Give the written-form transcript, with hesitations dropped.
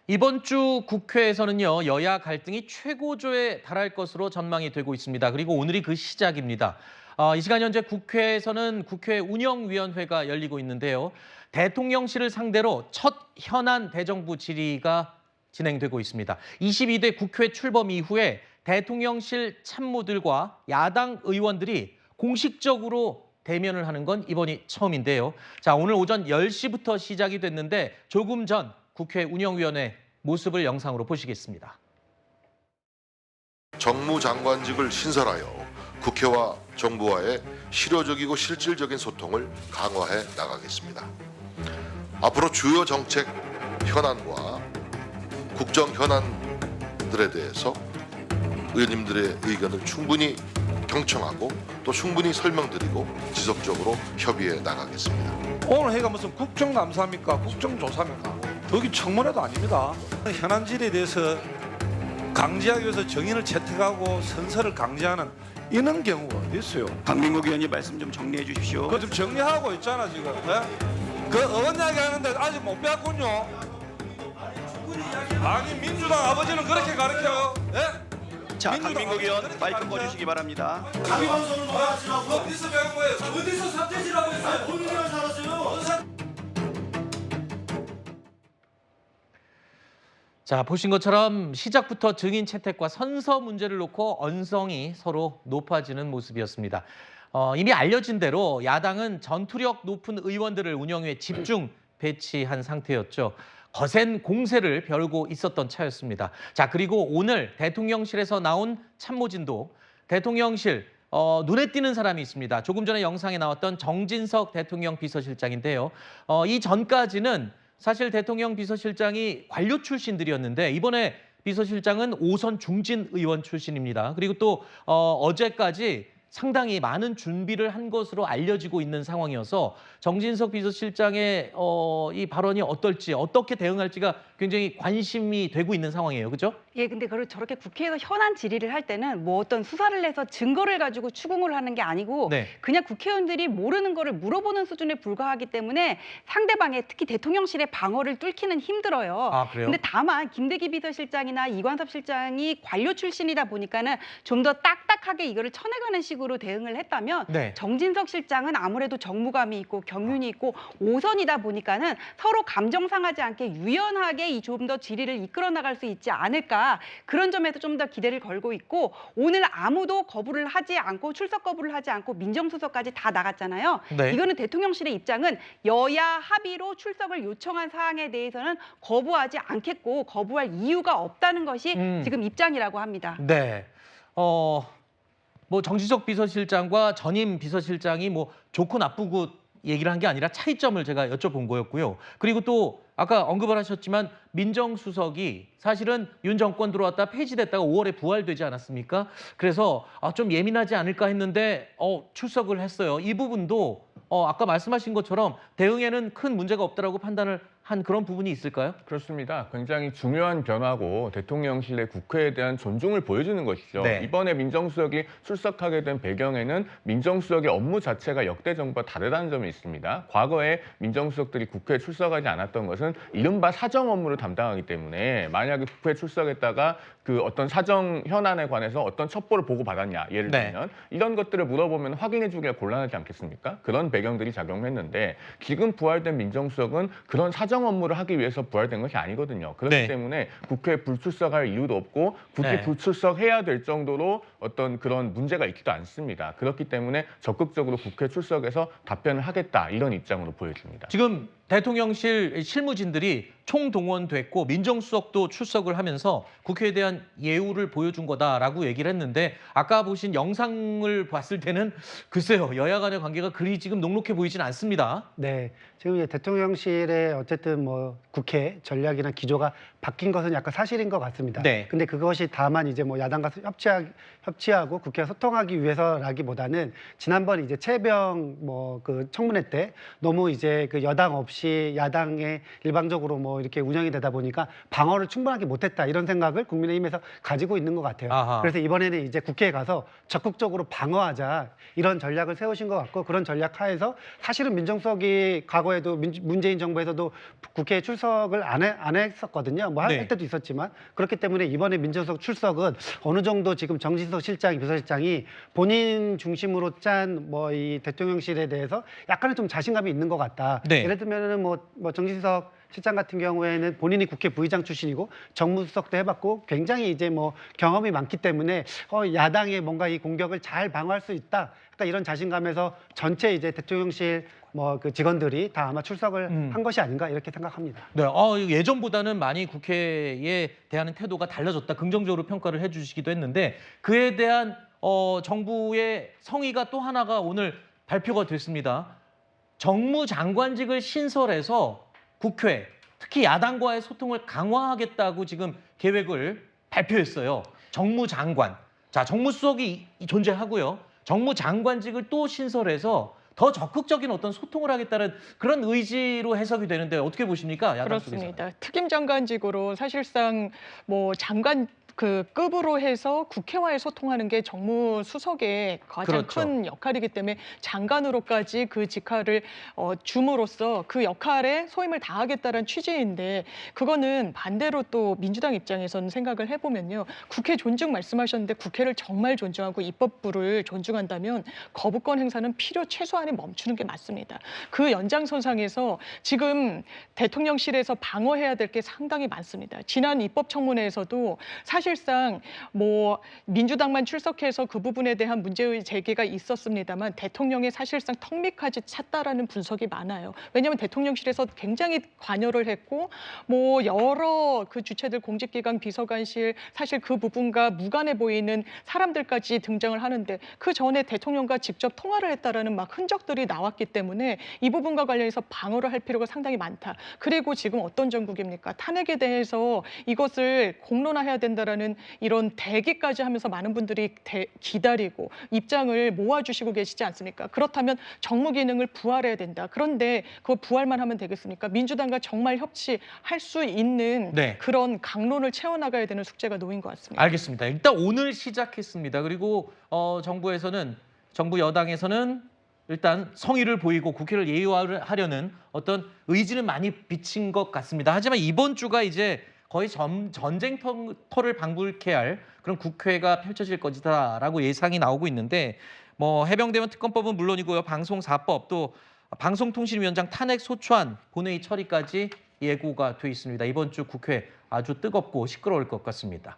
이번 주 국회에서는요, 여야 갈등이 최고조에 달할 것으로 전망이 되고 있습니다. 그리고 오늘이 그 시작입니다. 이 시간 현재 국회에서는 국회 운영위원회가 열리고 있는데요. 대통령실을 상대로 첫 현안 대정부 질의가 진행되고 있습니다. 22대 국회 출범 이후에 대통령실 참모들과 야당 의원들이 공식적으로 대면을 하는 건 이번이 처음인데요. 자, 오늘 오전 10시부터 시작이 됐는데 조금 전 국회 운영위원회 모습을 영상으로 보시겠습니다. 정무장관직을 신설하여 국회와 정부와의 실효적이고 실질적인 소통을 강화해 나가겠습니다. 앞으로 주요 정책 현안과 국정 현안들에 대해서 의원님들의 의견을 충분히 경청하고 또 충분히 설명드리고 지속적으로 협의해 나가겠습니다. 오늘 회의가 무슨 국정감사입니까? 국정조사입니까? 거기 청문회도 아닙니다. 현안질에 대해서 강제하기 위해서 정인을 채택하고 선서를 강제하는 이런 경우가 어디 있어요? 박민국 의원님 말씀 좀 정리해 주십시오. 그거 좀 정리하고 있잖아 지금. 네? 그 어원 이야기 하는데 아직 못 배웠군요. 아니 민주당 아버지는 그렇게 가르쳐요. 네? 자, 박민국 의원 마이크 꺼주시기 바랍니다. 어디서 배운 거예요? 어디서 삿대질하고 있어요? 본인이랑 살았어요. 자, 보신 것처럼 시작부터 증인 채택과 선서 문제를 놓고 언성이 서로 높아지는 모습이었습니다. 이미 알려진 대로 야당은 전투력 높은 의원들을 운영위에 집중 배치한 상태였죠. 거센 공세를 벼르고 있었던 차였습니다. 자, 그리고 오늘 대통령실에서 나온 참모진도 대통령실 눈에 띄는 사람이 있습니다. 조금 전에 영상에 나왔던 정진석 대통령 비서실장인데요. 이 전까지는 사실 대통령 비서실장이 관료 출신들이었는데 이번에 비서실장은 5선 중진 의원 출신입니다. 그리고 또 어제까지 상당히 많은 준비를 한 것으로 알려지고 있는 상황이어서 정진석 비서실장의 이 발언이 어떨지, 어떻게 대응할지가 굉장히 관심이 되고 있는 상황이에요. 그렇죠? 예, 근데 그걸 저렇게 국회에서 현안 질의를 할 때는 뭐 어떤 수사를 해서 증거를 가지고 추궁을 하는 게 아니고 네. 그냥 국회의원들이 모르는 거를 물어보는 수준에 불과하기 때문에 상대방의 특히 대통령실의 방어를 뚫기는 힘들어요. 아, 그래요? 근데 다만 김대기 비서실장이나 이관섭 실장이 관료 출신이다 보니까는 좀 더 딱딱하게 이거를 쳐내가는 식으로 대응을 했다면 네. 정진석 실장은 아무래도 정무감이 있고 경륜이 있고 5선이다 보니까는 서로 감정 상하지 않게 유연하게 이 좀 더 질의를 이끌어 나갈 수 있지 않을까, 그런 점에서 좀 더 기대를 걸고 있고, 오늘 아무도 거부를 하지 않고 출석 거부를 하지 않고 민정수석까지 다 나갔잖아요. 네. 이거는 대통령실의 입장은 여야 합의로 출석을 요청한 사항에 대해서는 거부하지 않겠고 거부할 이유가 없다는 것이 지금 입장이라고 합니다. 네. 뭐 정진석 비서실장과 전임 비서실장이 뭐 좋고 나쁘고 얘기를 한 게 아니라 차이점을 제가 여쭤본 거였고요. 그리고 또 아까 언급을 하셨지만 민정수석이 사실은 윤 정권 들어왔다 폐지됐다가 5월에 부활되지 않았습니까? 그래서 좀 예민하지 않을까 했는데 출석을 했어요. 이 부분도 아까 말씀하신 것처럼 대응에는 큰 문제가 없다라고 판단을 한 그런 부분이 있을까요? 그렇습니다. 굉장히 중요한 변화고 대통령실의 국회에 대한 존중을 보여주는 것이죠. 네. 이번에 민정수석이 출석하게 된 배경에는 민정수석의 업무 자체가 역대 정부와 다르다는 점이 있습니다. 과거에 민정수석들이 국회에 출석하지 않았던 것은 이른바 사정 업무를 담당하기 때문에 만약에 국회에 출석했다가 그 어떤 사정 현안에 관해서 어떤 첩보를 보고받았냐, 예를 네. 들면 이런 것들을 물어보면 확인해주기가 곤란하지 않겠습니까? 그런 배경들이 작용했는데 지금 부활된 민정수석은 그런 사정 업무를 하기 위해서 부활된 것이 아니거든요. 그렇기 네. 때문에 국회에 불출석할 이유도 없고 굳이 네. 불출석해야 될 정도로 어떤 그런 문제가 있지도 않습니다. 그렇기 때문에 적극적으로 국회 출석해서 답변을 하겠다, 이런 입장으로 보여집니다. 지금 대통령실 실무진들이 총동원됐고 민정수석도 출석을 하면서 국회에 대한 예우를 보여준 거다라고 얘기를 했는데 아까 보신 영상을 봤을 때는 글쎄요, 여야 간의 관계가 그리 지금 녹록해 보이진 않습니다. 네, 지금 이제 대통령실의 어쨌든 뭐 국회 전략이나 기조가 바뀐 것은 약간 사실인 것 같습니다. 네. 근데 그것이 다만 이제 뭐 야당과 협치하고 국회와 소통하기 위해서라기보다는 지난번 이제 최병 뭐 그 청문회 때 너무 이제 그 여당 없이 없이 야당에 일방적으로 뭐 이렇게 운영이 되다 보니까 방어를 충분하게 못했다 이런 생각을 국민의힘에서 가지고 있는 것 같아요. 아하. 그래서 이번에는 이제 국회에 가서 적극적으로 방어하자 이런 전략을 세우신 것 같고 그런 전략 하에서 사실은 민정수석이 과거에도 문재인 정부에서도 국회에 출석을 안 했었거든요. 뭐 할 네. 때도 있었지만 그렇기 때문에 이번에 민정수석 출석은 어느 정도 지금 정진석 실장, 비서실장이 본인 중심으로 짠 뭐 이 대통령실에 대해서 약간은 좀 자신감이 있는 것 같다. 네. 예를 들면은 뭐 정진석 실장 같은 경우에는 본인이 국회 부의장 출신이고 정무수석도 해봤고 굉장히 이제 뭐 경험이 많기 때문에 야당의 뭔가 이 공격을 잘 방어할 수 있다. 그러니까 이런 자신감에서 전체 이제 대통령실 뭐 그 직원들이 다 아마 출석을 한 것이 아닌가 이렇게 생각합니다. 네, 예전보다는 많이 국회에 대한 태도가 달라졌다. 긍정적으로 평가를 해주시기도 했는데 그에 대한 정부의 성의가 또 하나가 오늘 발표가 됐습니다. 정무장관직을 신설해서 국회, 특히 야당과의 소통을 강화하겠다고 지금 계획을 발표했어요. 정무장관. 자, 정무수석이 존재하고요. 정무장관직을 또 신설해서 더 적극적인 어떤 소통을 하겠다는 그런 의지로 해석이 되는데 어떻게 보십니까? 야당 쪽에서는. 그렇습니다. 특임 장관직으로 사실상 뭐 장관 그 급으로 해서 국회와의 소통하는 게 정무수석의 가장 그렇죠. 큰 역할이기 때문에 장관으로까지 그 직할을 줌으로써 그 역할에 소임을 다하겠다는 취지인데 그거는 반대로 또 민주당 입장에서는 생각을 해보면요. 국회 존중 말씀하셨는데 국회를 정말 존중하고 입법부를 존중한다면 거부권 행사는 필요 최소한에 멈추는 게 맞습니다. 그 연장선상에서 지금 대통령실에서 방어해야 될 게 상당히 많습니다. 지난 입법청문회에서도 사실상 뭐 민주당만 출석해서 그 부분에 대한 문제의 제기가 있었습니다만 대통령의 사실상 턱밑까지 찼다라는 분석이 많아요. 왜냐하면 대통령실에서 굉장히 관여를 했고 뭐 여러 그 주체들 공직기관 비서관실 사실 그 부분과 무관해 보이는 사람들까지 등장을 하는데 그 전에 대통령과 직접 통화를 했다라는 막 흔적들이 나왔기 때문에 이 부분과 관련해서 방어를 할 필요가 상당히 많다. 그리고 지금 어떤 정국입니까? 탄핵에 대해서 이것을 공론화해야 된다라는 이런 대기까지 하면서 많은 분들이 기다리고 입장을 모아주시고 계시지 않습니까? 그렇다면 정무 기능을 부활해야 된다. 그런데 그거 부활만 하면 되겠습니까? 민주당과 정말 협치할 수 있는 네. 그런 강론을 채워나가야 되는 숙제가 놓인 것 같습니다. 알겠습니다. 일단 오늘 시작했습니다. 그리고 정부 여당에서는 일단 성의를 보이고 국회를 예우하려는 어떤 의지는 많이 비친 것 같습니다. 하지만 이번 주가 이제 거의 전쟁터를 방불케 할 그런 국회가 펼쳐질 것이다라고 예상이 나오고 있는데 뭐 해병대원 특검법은 물론이고요. 방송사법 또 방송통신위원장 탄핵 소추안 본회의 처리까지 예고가 돼 있습니다. 이번 주 국회 아주 뜨겁고 시끄러울 것 같습니다.